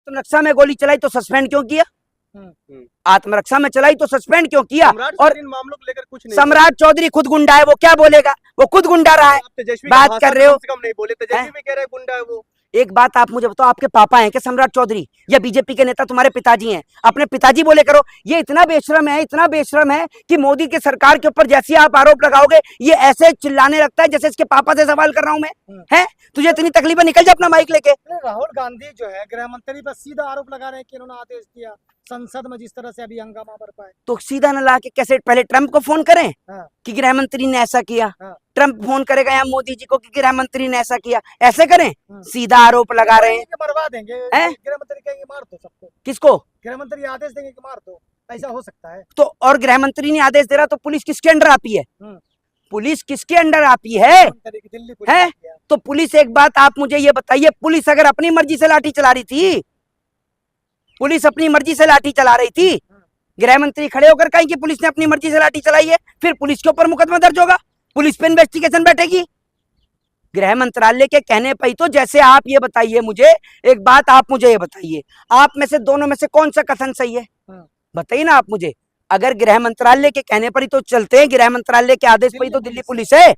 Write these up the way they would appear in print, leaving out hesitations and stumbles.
तो नक्शा में गोली चलाई तो सस्पेंड क्यों किया? आत्मरक्षा में चलाई तो सस्पेंड क्यों किया? और इन मामलों को लेकर कुछ नहीं। सम्राट चौधरी खुद गुंडा है, वो क्या बोलेगा? वो खुद गुंडा रहा है। बात कर रहे हो, कम नहीं बोले, तेजस्वी भी कह रहे हैं गुंडा है वो। एक बात आप मुझे बताओ, आपके पापा हैं क्या सम्राट चौधरी, या बीजेपी के नेता तुम्हारे पिताजी हैं? अपने पिताजी बोले करो। ये इतना बेशरम है, इतना बेशरम है कि मोदी की सरकार के ऊपर जैसे आप आरोप लगाओगे ये ऐसे चिल्लाने लगता है जैसे इसके पापा से सवाल कर रहा हूं मैं। है तुझे इतनी तकलीफ है, निकल जा अपना माइक लेके। राहुल गांधी जो है गृह मंत्री पर सीधा आरोप लगा रहे हैं कि उन्होंने आदेश दिया संसद में जिस तरह से अभी हंगामा बरपा है। तो सीधा न ला के कैसे पहले ट्रंप को फोन करें कि गृह मंत्री ने ऐसा किया, ट्रंप फोन करेगा यहाँ मोदी जी को कि गृह मंत्री ने ऐसा किया, ऐसे करें? सीधा आरोप लगा रहे हैं, मरवा देंगे। गृह मंत्री कहेंगे मार दो सबको। किसको? गृह मंत्री आदेश देंगे कि मार दो, ऐसा हो सकता है। तो और गृह मंत्री ने आदेश दे रहा तो पुलिस किसके अंडर आती है? पुलिस किसके अंडर आती है? तो पुलिस, एक बात आप मुझे ये बताइए, पुलिस अगर अपनी मर्जी से लाठी चला रही थी, पुलिस अपनी मर्जी से लाठी चला रही थी, गृह मंत्री खड़े होकर कहें कि पुलिस ने अपनी मर्जी से लाठी चलाई है, फिर पुलिस के ऊपर मुकदमा दर्ज होगा, पुलिस पे इन्वेस्टिगेशन बैठेगी। गृह मंत्रालय के कहने पर ही तो, जैसे आप ये बताइए मुझे, एक बात आप मुझे ये बताइए, आप में से दोनों में से कौन सा कथन सही है? बताइए ना आप मुझे। अगर गृह मंत्रालय के कहने पर ही तो चलते हैं, गृह मंत्रालय के आदेश पर ही तो दिल्ली पुलिस है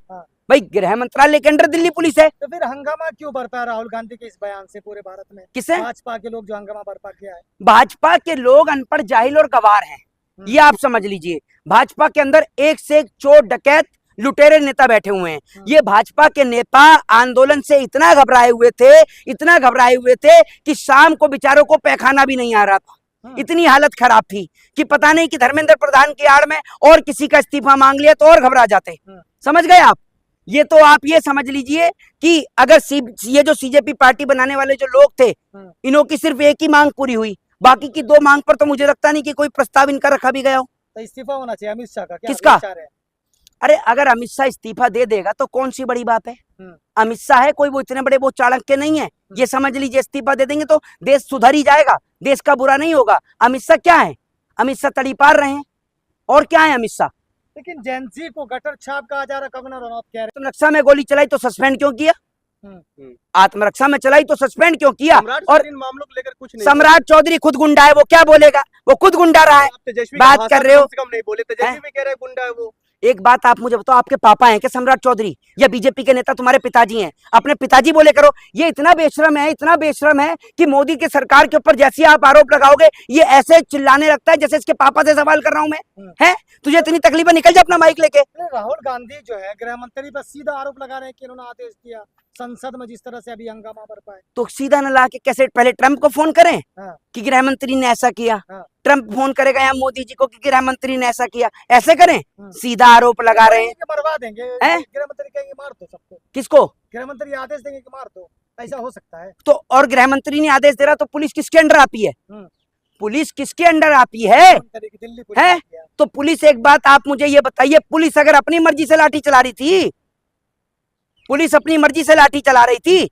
भाई, गृह मंत्रालय के अंडर दिल्ली पुलिस है। तो फिर हंगामा क्यों बरपा राहुल गांधी के इस बयान से पूरे भारत में? किसे? भाजपा के लोग जो हंगामा बरपा किया है। भाजपा के लोग अनपढ़, जाहिल और गवार हैं, ये आप समझ लीजिए। भाजपा के अंदर एक से एक चोर, डकैत, लुटेरे नेता बैठे हुए हैं। ये भाजपा के नेता आंदोलन से इतना घबराए हुए थे, इतना घबराए हुए थे कि शाम को बेचारों को पैखाना भी नहीं आ रहा था। इतनी हालत खराब थी कि पता नहीं कि धर्मेंद्र प्रधान की आड़ में और किसी का इस्तीफा मांग लिया तो और घबरा जाते। समझ गए आप? ये तो आप ये समझ लीजिए कि अगर ये जो सीजेपी पार्टी बनाने वाले जो लोग थे, इन्हों की सिर्फ एक ही मांग पूरी हुई, बाकी की दो मांग पर तो मुझे लगता नहीं कि कोई प्रस्ताव इनका रखा भी गया हो। तो इस्तीफा होना चाहिए अमित शाह का। किसका? अरे अगर अमित शाह इस्तीफा दे देगा तो कौन सी बड़ी बात है? अमित शाह है कोई, वो इतने बड़े वो चाणक्य नहीं है। ये समझ लीजिए इस्तीफा दे देंगे तो देश सुधर ही जाएगा, देश का बुरा नहीं होगा। अमित शाह क्या है? अमित शाह तड़ी पार रहे हैं, और क्या है अमित शाह? लेकिन जेएनजी को गटर छाप कहा जा रहा, कंगना रनौत कह रहे। तो नक्शा में गोली चलाई तो सस्पेंड क्यों किया? आत्मरक्षा में चलाई तो सस्पेंड क्यों किया? और इन मामलों को लेकर कुछ नहीं। सम्राट चौधरी खुद गुंडा है, वो क्या बोलेगा? वो खुद गुंडा रहा है। बात कर रहे हो, कम नहीं बोले, तेजस्वी भी कह रहे हैं गुंडा है वो। एक बात आप मुझे बताओ, आपके पापा हैं क्या सम्राट चौधरी, या बीजेपी के नेता तुम्हारे पिताजी हैं? अपने पिताजी बोले करो। ये इतना बेशरम है, इतना बेशरम है कि मोदी की सरकार के ऊपर जैसे आप आरोप लगाओगे ये ऐसे चिल्लाने लगता है जैसे इसके पापा से सवाल कर रहा हूं मैं। है तुझे इतनी तकलीफ है, निकल जा अपना माइक लेके। राहुल गांधी जो है गृह मंत्री पर सीधा आरोप लगा रहे हैं कि उन्होंने आदेश दिया संसद में जिस तरह से अभी हंगामा बरपा है। तो सीधा न ला के कैसे पहले ट्रंप को फोन करें कि गृह मंत्री ने ऐसा किया, ट्रंप फोन करेगा यहाँ मोदी जी को कि गृह मंत्री ने ऐसा किया, ऐसे करें? सीधा आरोप लगा रहे हैं, मरवा देंगे। गृह मंत्री कहेंगे मार दो सबको। किसको? गृह मंत्री आदेश देंगे कि मार दो, ऐसा हो सकता है। तो और गृह मंत्री ने आदेश दे रहा तो पुलिस किसके अंडर आती है? पुलिस किसके अंडर आती है? दिल्ली है? तो पुलिस, एक बात आप मुझे ये बताइए, पुलिस अगर अपनी मर्जी से लाठी चला रही थी, पुलिस अपनी मर्जी से लाठी चला रही थी,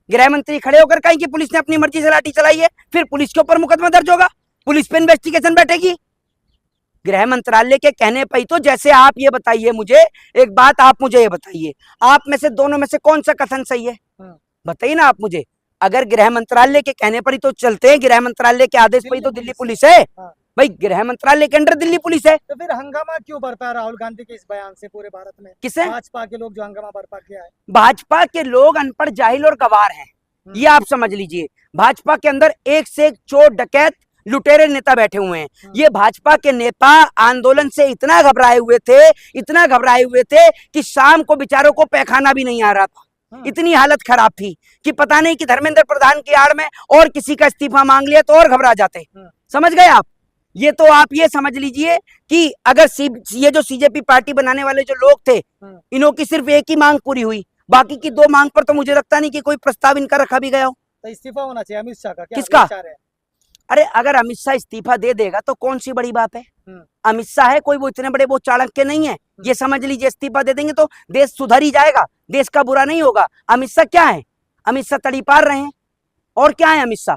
गृह मंत्री खड़े होकर कहें कि पुलिस ने अपनी मर्जी से लाठी चलाई है, फिर पुलिस के ऊपर मुकदमा दर्ज होगा, पुलिस पे इन्वेस्टिगेशन बैठेगी। गृह मंत्रालय के कहने पर ही तो, जैसे आप ये बताइए मुझे, एक बात आप मुझे ये बताइए, आप में से दोनों में से कौन सा कथन सही है? बताइए ना आप मुझे। अगर गृह मंत्रालय के कहने पर ही तो चलते हैं, गृह मंत्रालय के आदेश पर ही तो दिल्ली पुलिस है भाई, गृह मंत्रालय के अंडर दिल्ली पुलिस है। तो फिर हंगामा क्यों बरपा राहुल गांधी के इस बयान से पूरे भारत में? किसे? भाजपा के लोग जो हंगामा बरपा किया है। भाजपा के लोग अनपढ़, जाहिल और गवार हैं, ये आप समझ लीजिए। भाजपा के अंदर एक से एक चोर, डकैत, लुटेरे नेता बैठे हुए हैं। ये भाजपा के नेता आंदोलन से इतना घबराए हुए थे, इतना घबराए हुए थे कि शाम को बेचारों को पैखाना भी नहीं आ रहा था। इतनी हालत खराब थी कि पता नहीं कि धर्मेंद्र प्रधान की आड़ में और किसी का इस्तीफा मांग लिया तो और घबरा जाते। समझ गए आप? ये तो आप ये समझ लीजिए कि अगर ये जो सीजेपी पार्टी बनाने वाले जो लोग थे, इन्हों की सिर्फ एक ही मांग पूरी हुई, बाकी की दो मांग पर तो मुझे लगता नहीं कि कोई प्रस्ताव इनका रखा भी गया हो। तो इस्तीफा होना चाहिए अमित शाह का। किसका? अरे अगर अमित शाह इस्तीफा दे देगा तो कौन सी बड़ी बात है? अमित शाह है कोई, वो इतने बड़े वो चाणक्य नहीं है। ये समझ लीजिए इस्तीफा दे देंगे तो देश सुधर ही जाएगा, देश का बुरा नहीं होगा। अमित शाह क्या है? अमित शाह तड़ी पार रहे हैं, और क्या है अमित शाह?